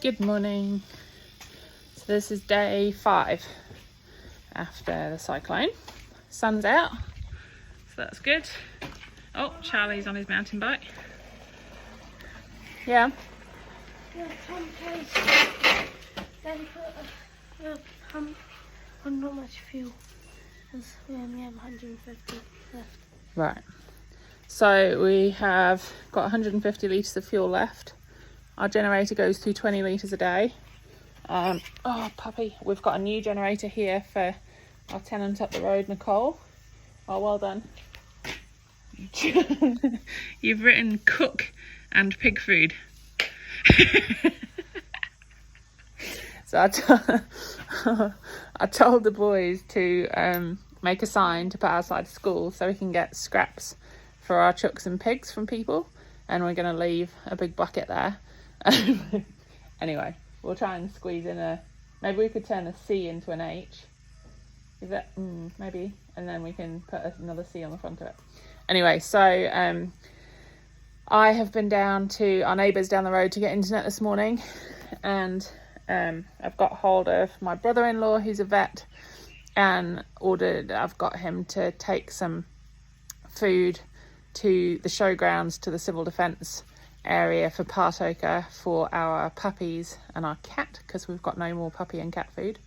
Good morning. So this is day 5 after the cyclone. Sun's out, so that's good. Oh, Charlie's on his mountain bike. Yeah. Yeah, Tom Case. Then put a pump on not much fuel, because we only have 150 left. Right. So we have got 150 litres of fuel left. Our generator goes through 20 litres a day. Oh, puppy. We've got a new generator here for our tenant up the road, Nicole. Oh, well done. You've written cook and pig food. So I told the boys to make a sign to put outside school so we can get scraps for our chooks and pigs from people, and we're going to leave a big bucket there. Anyway, we'll try and squeeze in maybe we could turn a C into an H. Is that maybe, and then we can put another C on the front of it. Anyway, so I have been down to our neighbours down the road to get internet this morning, and I've got hold of my brother-in-law who's a vet, and I've got him to take some food to the showgrounds, to the civil defence area for Patoka for our puppies and our cat, because we've got no more puppy and cat food.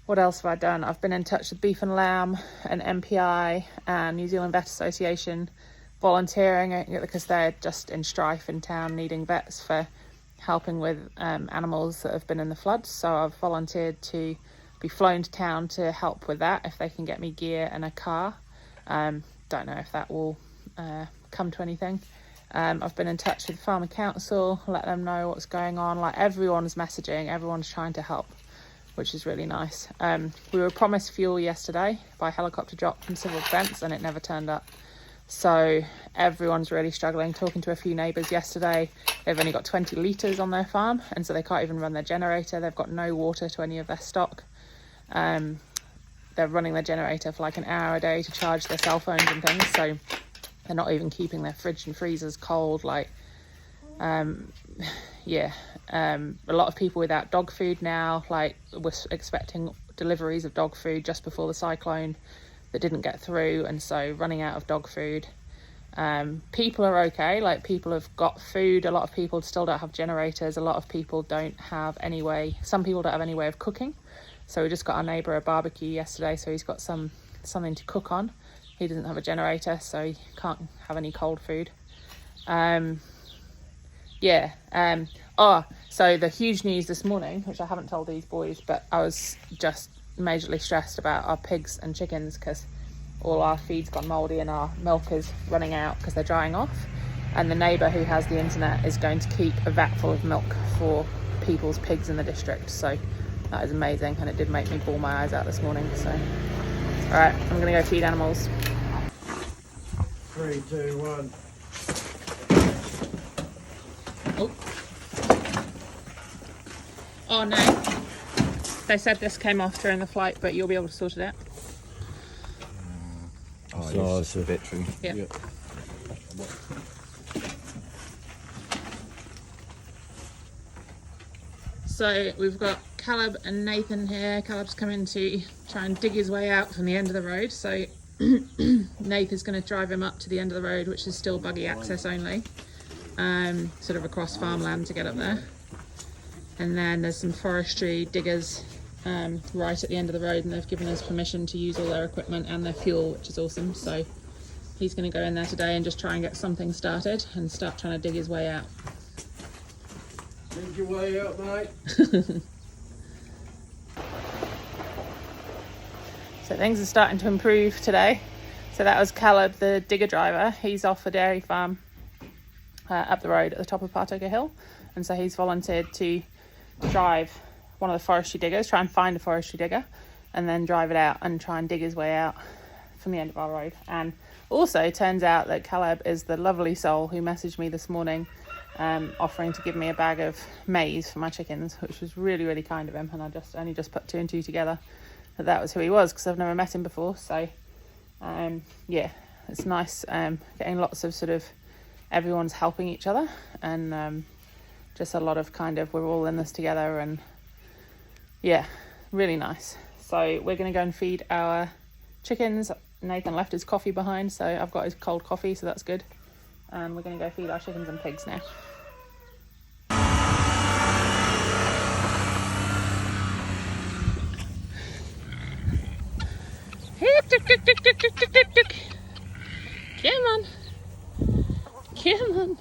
What else have I done? I've been in touch with Beef and Lamb and MPI and New Zealand Vet Association, volunteering because they're just in strife in town, needing vets for helping with animals that have been in the floods. So I've volunteered to be flown to town to help with that if they can get me gear and a car. Don't know if that will come to anything. I've been in touch with the Farmer Council, let them know what's going on. Like, everyone's messaging, everyone's trying to help, which is really nice. We were promised fuel yesterday by helicopter drop from Civil Defence, and it never turned up. So everyone's really struggling. Talking to a few neighbours yesterday, they've only got 20 litres on their farm, and so they can't even run their generator. They've got no water to any of their stock. They're running their generator for like an hour a day to charge their cell phones and things, so they're not even keeping their fridge and freezers cold. Like, a lot of people without dog food now. Like, we're expecting deliveries of dog food just before the cyclone that didn't get through, and so running out of dog food. People are okay, like, people have got food. A lot of people still don't have generators. A lot of people don't have any way, some people don't have any way of cooking. So we just got our neighbour a barbecue yesterday, so he's got something to cook on. He doesn't have a generator, so he can't have any cold food. So the huge news this morning, which I haven't told these boys, but I was just majorly stressed about our pigs and chickens, because all our feed's gone mouldy and our milk is running out because they're drying off. And the neighbour who has the internet is going to keep a vat full of milk for people's pigs in the district. So that is amazing, and it did make me bawl my eyes out this morning. So, all right, I'm gonna go feed animals. 3, 2, 1. Oh no, they said this came off during the flight, but you'll be able to sort it out. Oh, it's a victory. Yeah. So we've got Caleb and Nathan here. Caleb's coming to try and dig his way out from the end of the road. So Nathan's going to drive him up to the end of the road, which is still buggy access only, sort of across farmland to get up there. And then there's some forestry diggers right at the end of the road, and they've given us permission to use all their equipment and their fuel, which is awesome. So he's going to go in there today and just try and get something started and start trying to dig his way out. Dig your way up, mate. So things are starting to improve today. So that was Caleb, the digger driver. He's off a dairy farm up the road at the top of Patoka Hill, and so he's volunteered to drive one of the forestry diggers, try and find a forestry digger, and then drive it out and try and dig his way out from the end of our road. And also, it turns out that Caleb is the lovely soul who messaged me this morning offering to give me a bag of maize for my chickens, which was really, really kind of him. And I only just put 2 and 2 together that was who he was, because I've never met him before. So it's nice getting lots of sort of everyone's helping each other, and just a lot of we're all in this together, and yeah, really nice. So we're going to go and feed our chickens. Nathan left his coffee behind, so I've got his cold coffee, so that's good. And we're going to go feed our chickens and pigs now. Come on. Come on.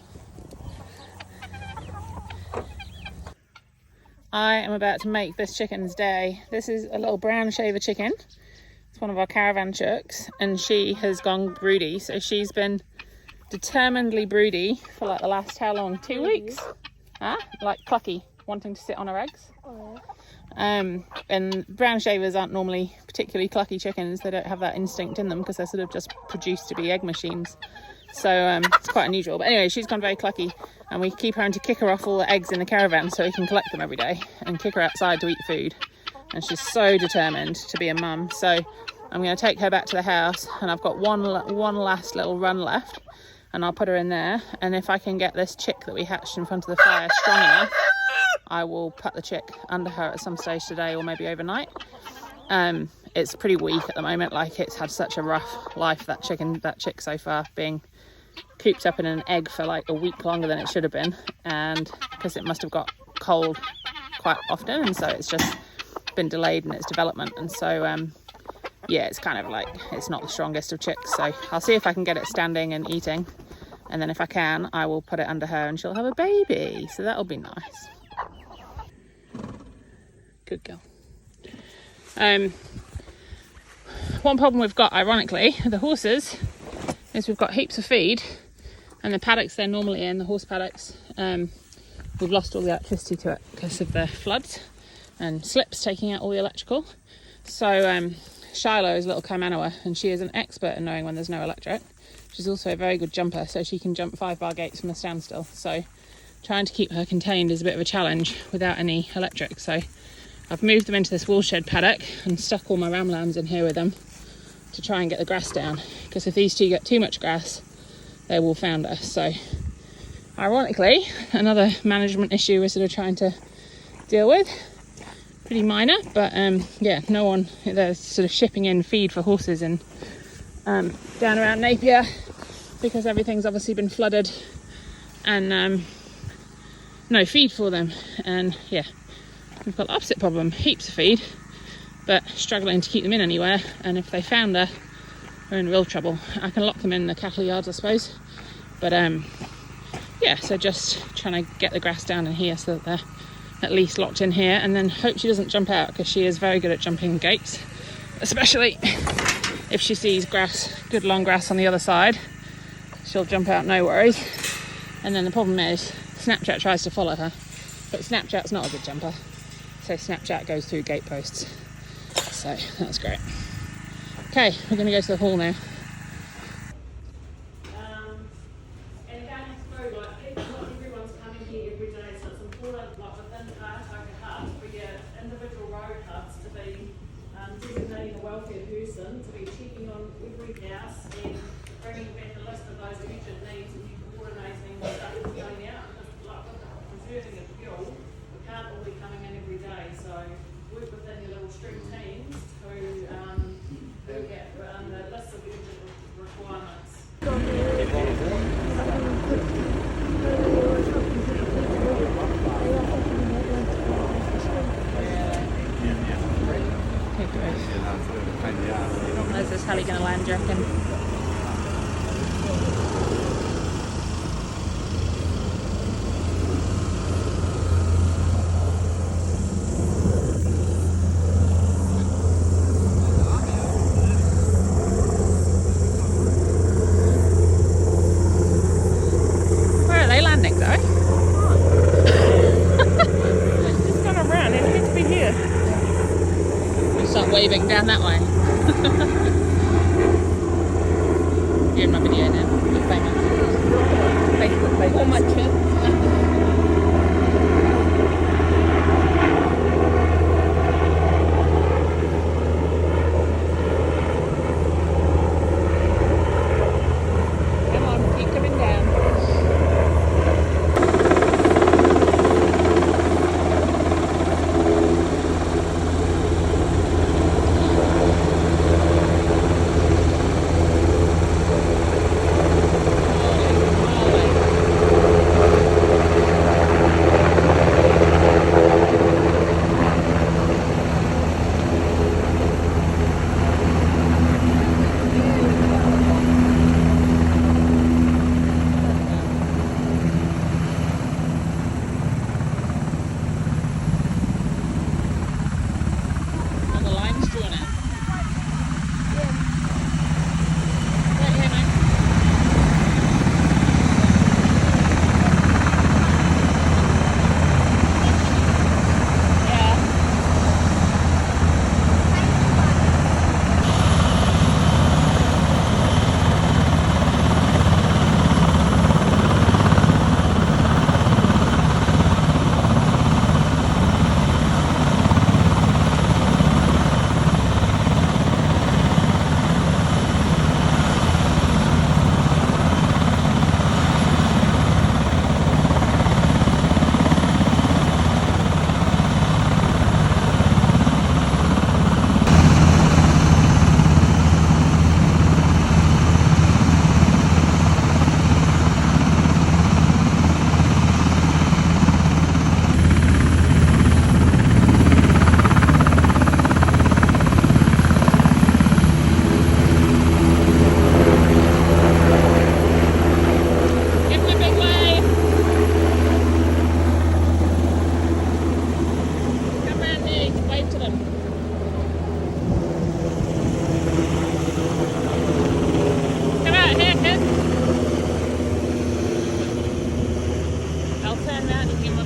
I am about to make this chicken's day. This is a little brown shaver chicken. It's one of our caravan chooks, and she has gone broody. So she's been determinedly broody for like the last, how long? 2 weeks? Like clucky, wanting to sit on her eggs. And brown shavers aren't normally particularly clucky chickens. They don't have that instinct in them because they're sort of just produced to be egg machines. So it's quite unusual. But anyway, she's gone very clucky, and we keep having to kick her off all the eggs in the caravan so we can collect them every day and kick her outside to eat food. And she's so determined to be a mum. So I'm going to take her back to the house, and I've got one last little run left, and I'll put her in there. And if I can get this chick that we hatched in front of the fire strong enough, I will put the chick under her at some stage today, or maybe overnight. It's pretty weak at the moment. Like, it's had such a rough life, that chick so far, being cooped up in an egg for like a week longer than it should have been, and because it must have got cold quite often, and so it's just been delayed in its development. And so yeah, it's kind of like, it's not the strongest of chicks. So I'll see if I can get it standing and eating, and then if I can, I will put it under her and she'll have a baby. So that'll be nice. Good girl. One problem we've got, ironically, with the horses is we've got heaps of feed, and the paddocks they're normally in, the horse paddocks, we've lost all the electricity to it because of the floods and slips taking out all the electrical. So Shiloh is a little Kaimanawa, and she is an expert in knowing when there's no electric. She's also a very good jumper, so she can jump 5-bar gates from a standstill. So trying to keep her contained is a bit of a challenge without any electric. So I've moved them into this woolshed paddock and stuck all my ram lambs in here with them to try and get the grass down, because if these two get too much grass, they will founder. So ironically, another management issue we're sort of trying to deal with. Pretty minor, but yeah, no one, they're sort of shipping in feed for horses in down around Napier, because everything's obviously been flooded, and no feed for them. And yeah, we've got the opposite problem, heaps of feed, but struggling to keep them in anywhere. And if they founder, we're in real trouble. I can lock them in the cattle yards, I suppose, but yeah, so just trying to get the grass down in here so that they're at least locked in here, and then hope she doesn't jump out, because she is very good at jumping gates, especially if she sees grass, good long grass on the other side. She'll jump out, no worries. And then the problem is Snapchat tries to follow her, but Snapchat's not a good jumper, so Snapchat goes through gate posts. So that's great. Okay, we're going to go to the hall now. And down this road, like, not everyone's coming here every day, so it's important, like within the Patoka hut, for your individual road huts to be designating a welfare person, to be checking on every house and bringing back a list of those urgent needs, and you coordinating stuff that's going out. Because like with the preserving of fuel, we can't all be coming in every day, so work within your little stream teams to look at the list of urgent requirements. Is this how you're going to land, do you reckon? Where are they landing, Zoe? Just gone around, it needs to be here. We'll start waving down that way. You're in my video now. You're famous. Facebook famous. Oh, my chin. Come on, keep coming down.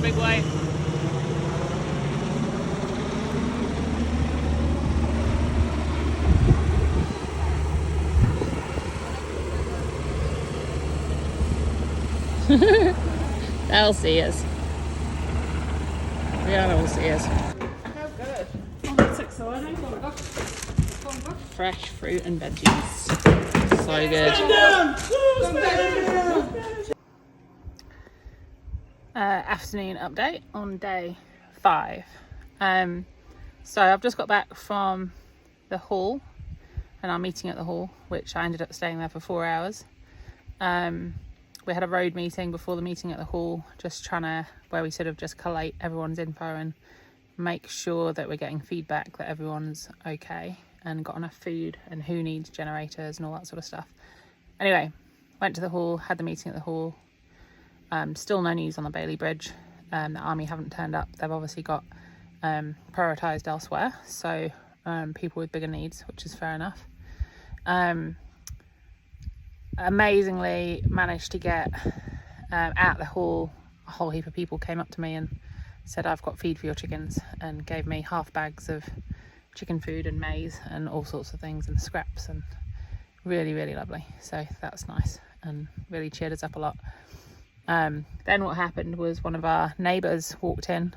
big wave. They'll see us. Rihanna will see us. How good. Oh, that's exciting. Fresh fruit and veggies. So good. Afternoon update on day 5. So I've just got back from the hall and our meeting at the hall, which I ended up staying there for 4 hours. We had a road meeting before the meeting at the hall, just trying to, where we sort of just collate everyone's info and make sure that we're getting feedback that everyone's okay and got enough food and who needs generators and all that sort of stuff. Anyway, went to the hall, had the meeting at the hall. Still no news on the Bailey Bridge. The army haven't turned up. They've obviously got prioritised elsewhere, so people with bigger needs, which is fair enough. Amazingly managed to get at the hall, a whole heap of people came up to me and said, I've got feed for your chickens, and gave me half bags of chicken food and maize and all sorts of things and scraps, and really, really lovely. So that's nice and really cheered us up a lot. Then what happened was one of our neighbours walked in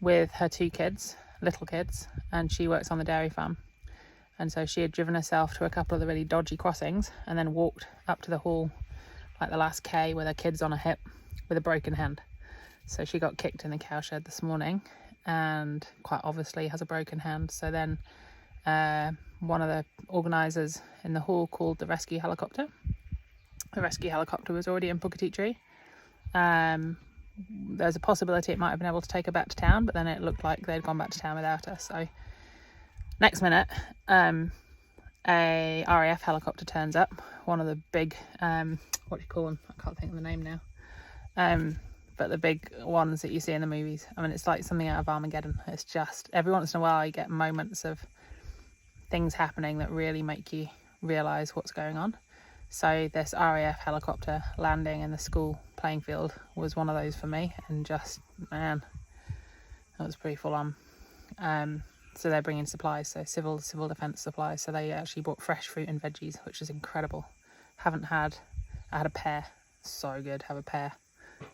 with her 2 kids, little kids, and she works on the dairy farm. And so she had driven herself to a couple of the really dodgy crossings and then walked up to the hall, like the last K, with her kids on her hip with a broken hand. So she got kicked in the cowshed this morning and quite obviously has a broken hand. So then one of the organisers in the hall called the rescue helicopter. The rescue helicopter was already in Puketitri. There's a possibility it might have been able to take her back to town, but then it looked like they'd gone back to town without her. So next minute, a RAF helicopter turns up, one of the big, what do you call them? I can't think of the name now. But the big ones that you see in the movies. I mean, it's like something out of Armageddon. It's just, every once in a while you get moments of things happening that really make you realise what's going on. So this RAF helicopter landing in the school playing field was one of those for me, and just, man, that was pretty full on. So they're bringing supplies, so civil defence supplies. So they actually brought fresh fruit and veggies, which is incredible. I had a pear, so good, have a pear.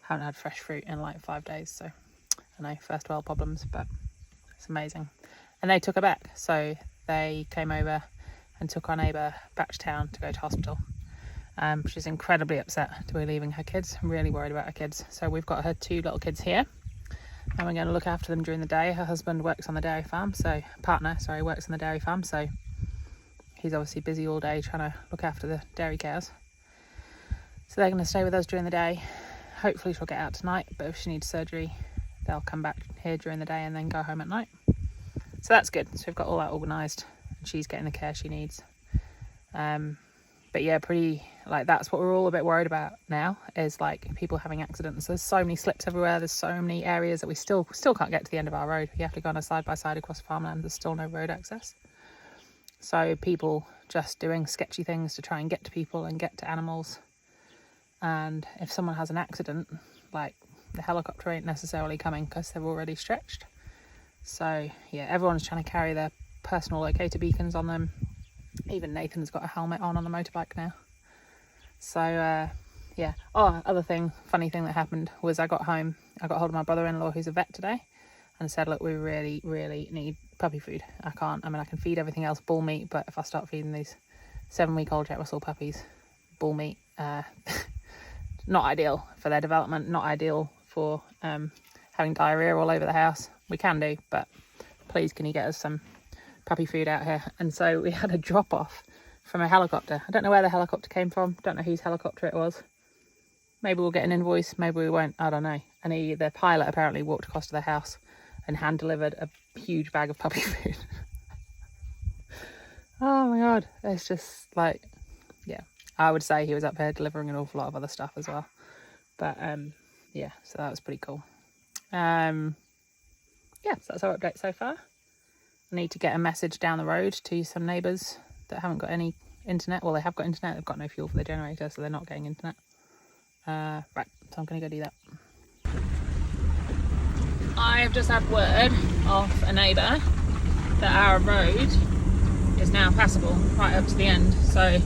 Haven't had fresh fruit in like 5 days, so I know, first world problems, but it's amazing. And they took her back, so they came over and took our neighbour back to town to go to hospital. She's incredibly upset to be leaving her kids. I'm really worried about her kids. So we've got her 2 little kids here, and we're going to look after them during the day. Her husband works on the dairy farm, works on the dairy farm, so he's obviously busy all day trying to look after the dairy cows. So they're going to stay with us during the day. Hopefully she'll get out tonight, but if she needs surgery, they'll come back here during the day and then go home at night. So that's good. So we've got all that organised, and she's getting the care she needs. But yeah, that's what we're all a bit worried about now, is like people having accidents. There's so many slips everywhere. There's so many areas that we still can't get to the end of our road. We have to go on a side-by-side across farmland. There's still no road access. So people just doing sketchy things to try and get to people and get to animals. And if someone has an accident, like, the helicopter ain't necessarily coming because they're already stretched. So yeah, everyone's trying to carry their personal locator beacons on them. Even Nathan's got a helmet on the motorbike now. So yeah. Oh, funny thing that happened was I got hold of my brother-in-law, who's a vet today, and said, look, we really, really need puppy food. I can feed everything else bull meat, but if I start feeding these 7-week-old Jack Russell puppies bull meat, not ideal for their development, not ideal for having diarrhea all over the house. We can do, but please can you get us some puppy food out here? And so we had a drop off from a helicopter. I don't know where the helicopter came from, don't know whose helicopter it was. Maybe we'll get an invoice, maybe we won't, I don't know. And the pilot apparently walked across to the house and hand delivered a huge bag of puppy food. Oh my god, it's just like, yeah, I would say he was up here delivering an awful lot of other stuff as well. But yeah, so that was pretty cool. Yeah, so that's our update so far. I need to get a message down the road to some neighbours that haven't got any internet. Well, they have got internet, they've got no fuel for the generator, so they're not getting internet. Right, so I'm going to go do that. I've just had word off a neighbour that our road is now passable right up to the end. So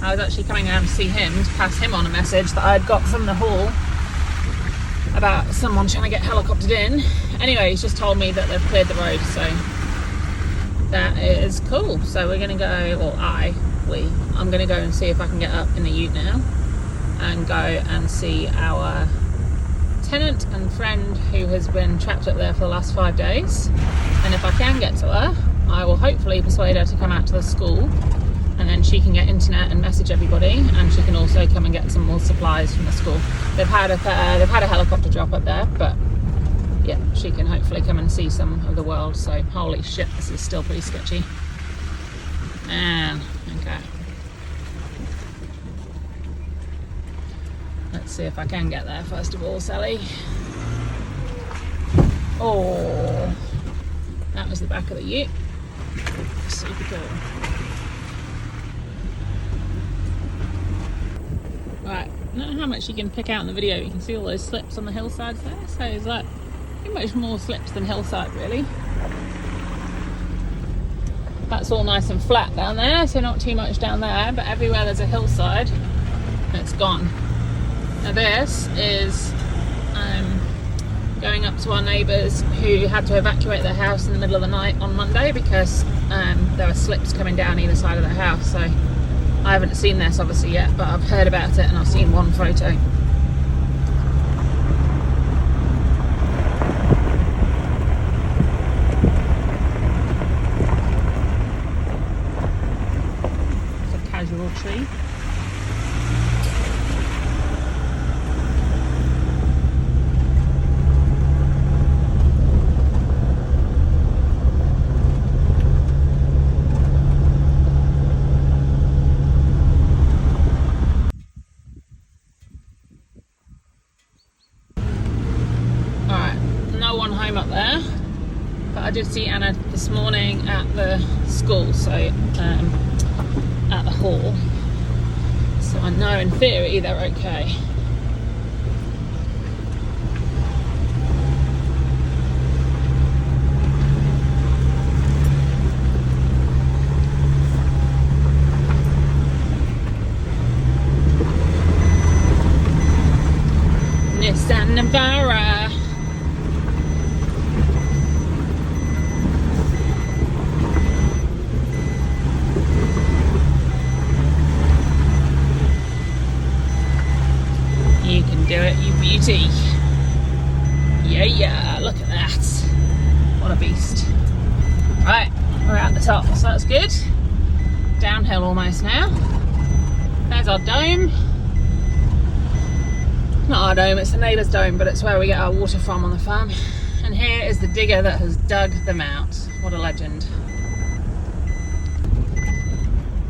I was actually coming down to see him to pass him on a message that I'd got from the hall about someone trying to get helicoptered in. Anyway, he's just told me that they've cleared the road, so that is cool. So we're gonna go, or I'm gonna go and see if I can get up in the ute now and go and see our tenant and friend who has been trapped up there for the last 5 days. And if I can get to her, I will hopefully persuade her to come out to the school, and then she can get internet and message everybody, and she can also come and get some more supplies from the school. They've had a helicopter drop up there, but yeah, she can hopefully come and see some of the world. So holy shit, this is still pretty sketchy. And okay, let's see if I can get there first of all, Sally. Oh, that was the back of the ute. Super cool. Right, I don't know how much you can pick out in the video. You can see all those slips on the hillsides there. So it's like pretty much more slips than hillside, really. That's all nice and flat down there, so not too much down there, but everywhere there's a hillside, it's gone. Now this is going up to our neighbours who had to evacuate their house in the middle of the night on Monday because there were slips coming down either side of their house. So I haven't seen this obviously yet, but I've heard about it and I've seen one photo. It's a casual tree. Up there, but I did see Anna this morning at the school, so at the hall, so I know in theory they're okay. Nissan Navara. Do it, you beauty. Yeah, look at that. What a beast. Right, we're at the top, so that's good. Downhill almost now. There's our dome. Not our dome, it's the neighbour's dome, but it's where we get our water from on the farm. And here is the digger that has dug them out. What a legend.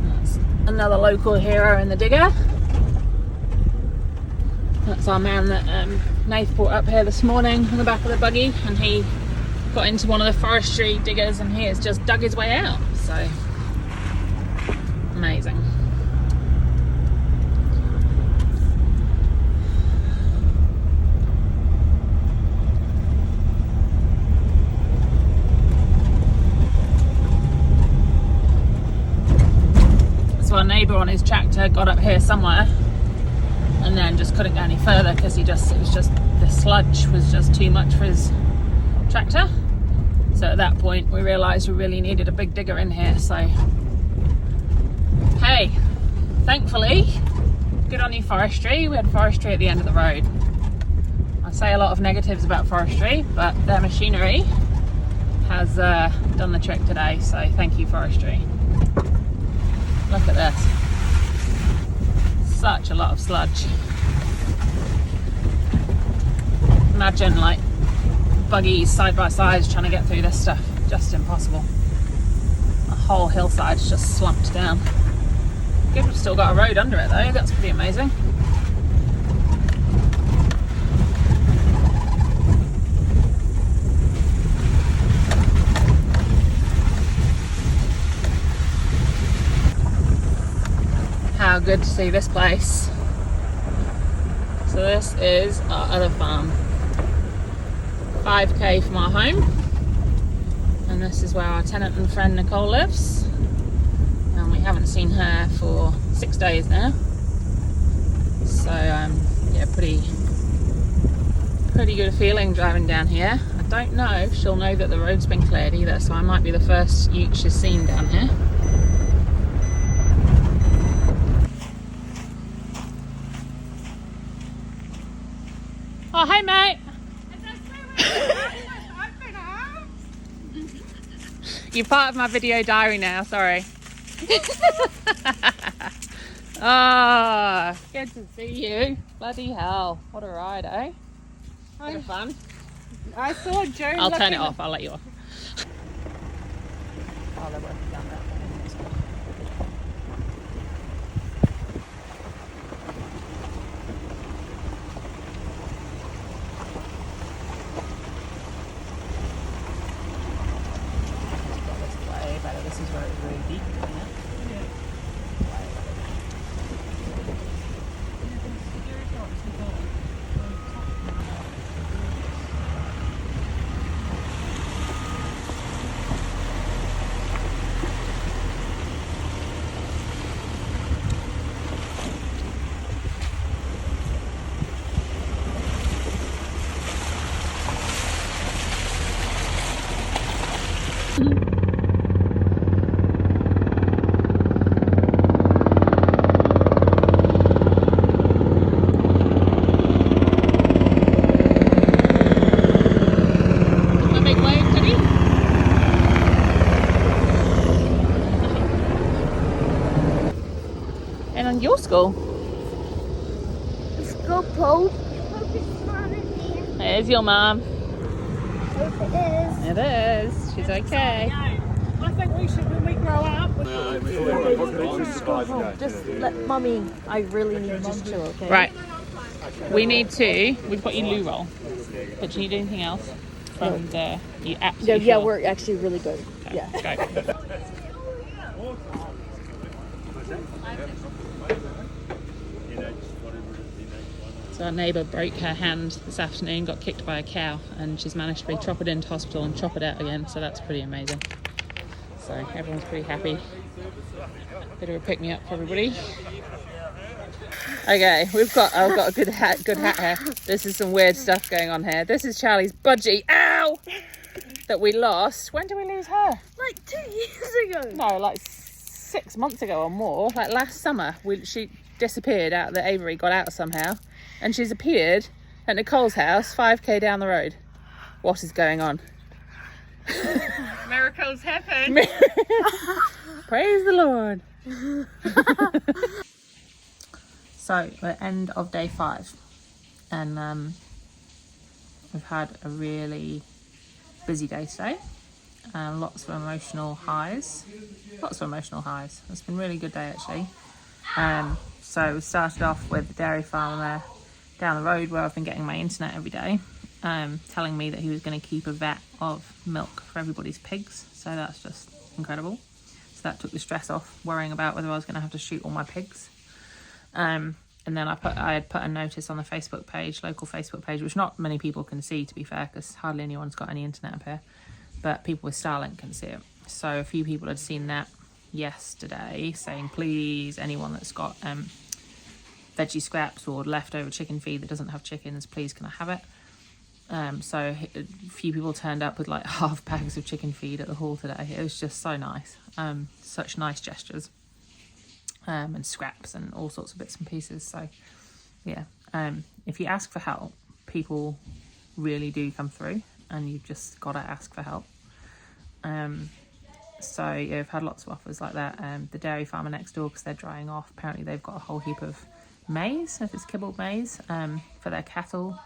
That's another local hero in the digger. That's our man that Nath brought up here this morning on the back of the buggy, and he got into one of the forestry diggers and he has just dug his way out. So amazing. So our neighbour on his tractor got up here somewhere and then just couldn't go any further because the sludge was just too much for his tractor. So at that point we realised we really needed a big digger in here. So hey, thankfully, good on you forestry, we had forestry at the end of the road. I say a lot of negatives about forestry, but their machinery has done the trick today, so thank you forestry. Look at this. Such a lot of sludge. Imagine like buggies side by side trying to get through this stuff. Just impossible. The whole hillside's just slumped down. Good, we've still got a road under it though, that's pretty amazing. How good to see this place. So this is our other farm. 5k from our home, and this is where our tenant and friend Nicole lives, and we haven't seen her for 6 days now. So yeah, pretty good feeling driving down here. I don't know if she'll know that the road's been cleared either, so I might be the first ute she's seen down here. Oh, hey mate. You're part of my video diary now, sorry. Ah, good to see you. Bloody hell, what a ride, eh? Bit of fun. I saw Joe. I'll turn it off, I'll let you off. Oh, they're working down there. Way better. This is where it's really deep, isn't it? My big wave, Teddy. And on your school. Let's go, Paul. Hope it's not in here. There's your mum. Hope it is. It is. She's okay. I think we should, when we grow up. Just let mummy. I really need to just chill, okay? Right. We need to. We've got you loo roll. But do you need anything else from the? You absolutely. Yeah, sure? we're actually really good. Okay, Yeah. Go. So our neighbour broke her hand this afternoon, got kicked by a cow, and she's managed to be choppered into hospital and choppered out again, so that's pretty amazing. So everyone's pretty happy. Bit of a pick me up for everybody. Okay, I've got a good hat here. This is some weird stuff going on here. This is Charlie's budgie, ow, that we lost. When did we lose her? Like 2 years ago. No, like 6 months ago or more. Like last summer, she disappeared out of the aviary, got out somehow, and she's appeared at Nicole's house 5k down the road. What is going on? Miracles happen. Praise the Lord. So we're end of day 5, and we've had a really busy day today, and lots of emotional highs. It's been a really good day actually. So we started off with the dairy farmer down the road where I've been getting my internet every day, telling me that he was going to keep a vat of milk for everybody's pigs. So that's just incredible. So that took the stress off worrying about whether I was going to have to shoot all my pigs. And then I had put a notice on the Facebook page, local Facebook page, which not many people can see, to be fair, because hardly anyone's got any internet up here, but people with Starlink can see it. So a few people had seen that yesterday, saying please, anyone that's got veggie scraps or leftover chicken feed that doesn't have chickens, please can I have it? So a few people turned up with like half bags of chicken feed at the hall today. It was just so nice. Such nice gestures. And scraps and all sorts of bits and pieces. So yeah, if you ask for help, people really do come through, and you've just got to ask for help. So yeah, we've had lots of offers like that. The dairy farmer next door, because they're drying off, apparently they've got a whole heap of maize, if it's kibbled maize, for their cattle.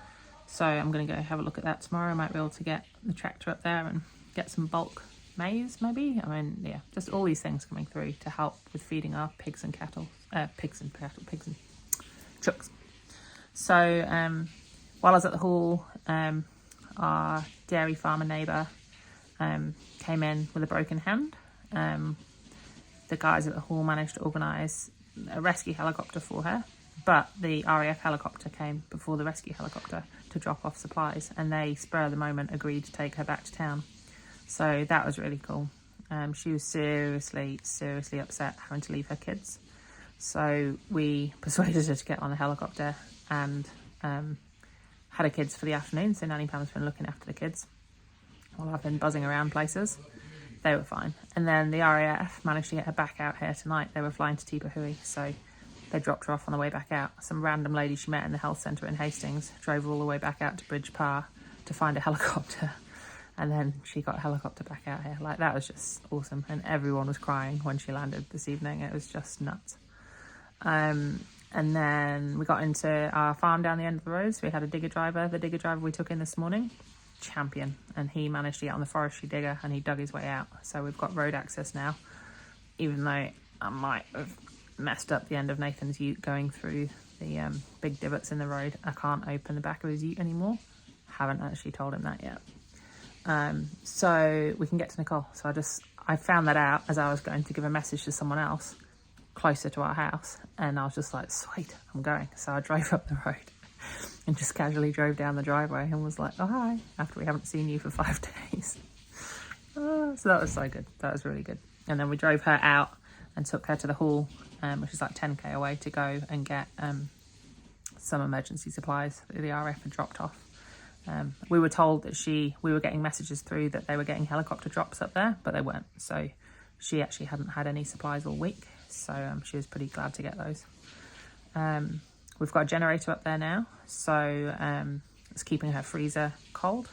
So I'm going to go have a look at that tomorrow. I might be able to get the tractor up there and get some bulk maize maybe. I mean, yeah, just all these things coming through to help with feeding our pigs and pigs and trucks. So while I was at the hall, our dairy farmer neighbour came in with a broken hand. The guys at the hall managed to organise a rescue helicopter for her, but the RAF helicopter came before the rescue helicopter to drop off supplies, and they, spur of the moment, agreed to take her back to town. So that was really cool. She was seriously upset having to leave her kids. So we persuaded her to get on the helicopter and had her kids for the afternoon. So Nanny Pam's been looking after the kids while I've been buzzing around places. They were fine. And then the RAF managed to get her back out here tonight. They were flying to Tipahui, so they dropped her off on the way back out. Some random lady she met in the health centre in Hastings drove her all the way back out to Bridge Par to find a helicopter. And then she got a helicopter back out here. Like, that was just awesome. And everyone was crying when she landed this evening. It was just nuts. And then we got into our farm down the end of the road. So we had a digger driver. The digger driver we took in this morning, champion. And he managed to get on the forestry digger and he dug his way out. So we've got road access now. Even though I might have messed up the end of Nathan's ute going through the big divots in the road. I can't open the back of his ute anymore. Haven't actually told him that yet. So we can get to Nicole. So I found that out as I was going to give a message to someone else closer to our house, and I was just like, sweet, I'm going. So I drove up the road and just casually drove down the driveway and was like, oh hi, after we haven't seen you for 5 days. So that was so good. That was really good. And then we drove her out and took her to the hall, which is like 10k away, to go and get some emergency supplies that the RF had dropped off. We were told that we were getting messages through that they were getting helicopter drops up there, but they weren't. So she actually hadn't had any supplies all week. So she was pretty glad to get those. We've got a generator up there now. So it's keeping her freezer cold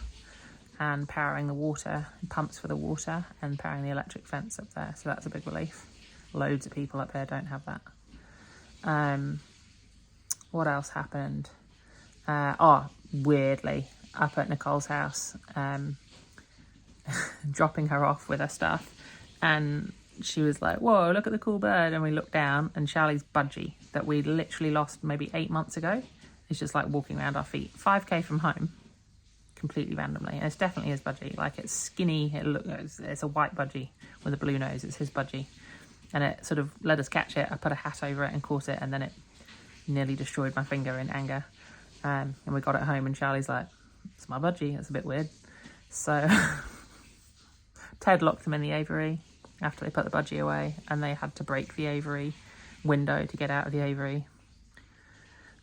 and powering the water, pumps for the water, and powering the electric fence up there. So that's a big relief. Loads of people up here don't have that. What else happened? Weirdly, up at Nicole's house, dropping her off with her stuff, and she was like, whoa, look at the cool bird. And we looked down, and Charlie's budgie that we literally lost maybe 8 months ago is just like walking around our feet 5k from home, completely randomly. And it's definitely his budgie. Like, it's skinny, it's a white budgie with a blue nose. It's his budgie, and it sort of let us catch it. I put a hat over it and caught it, and then it nearly destroyed my finger in anger. And we got it home, and Charlie's like, it's my budgie, it's a bit weird. So Ted locked them in the aviary after they put the budgie away, and they had to break the aviary window to get out of the aviary.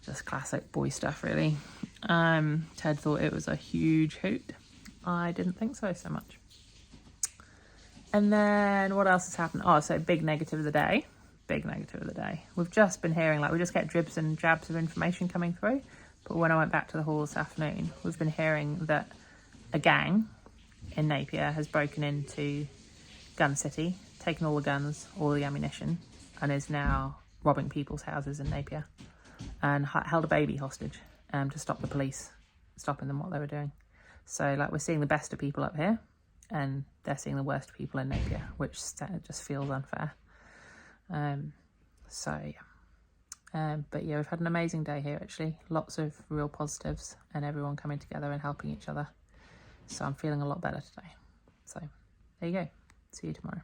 Just classic boy stuff, really. Ted thought it was a huge hoot. I didn't think so much. And then what else has happened? So big negative of the day. We've just been hearing, we just get dribs and jabs of information coming through. But when I went back to the hall this afternoon, we've been hearing that a gang in Napier has broken into Gun City, taken all the guns, all the ammunition, and is now robbing people's houses in Napier, and held a baby hostage to stop the police stopping them what they were doing. So we're seeing the best of people up here, and they're seeing the worst people in Napier, which just feels unfair. But yeah, we've had an amazing day here, actually. Lots of real positives and everyone coming together and helping each other. So I'm feeling a lot better today. So there you go. See you tomorrow.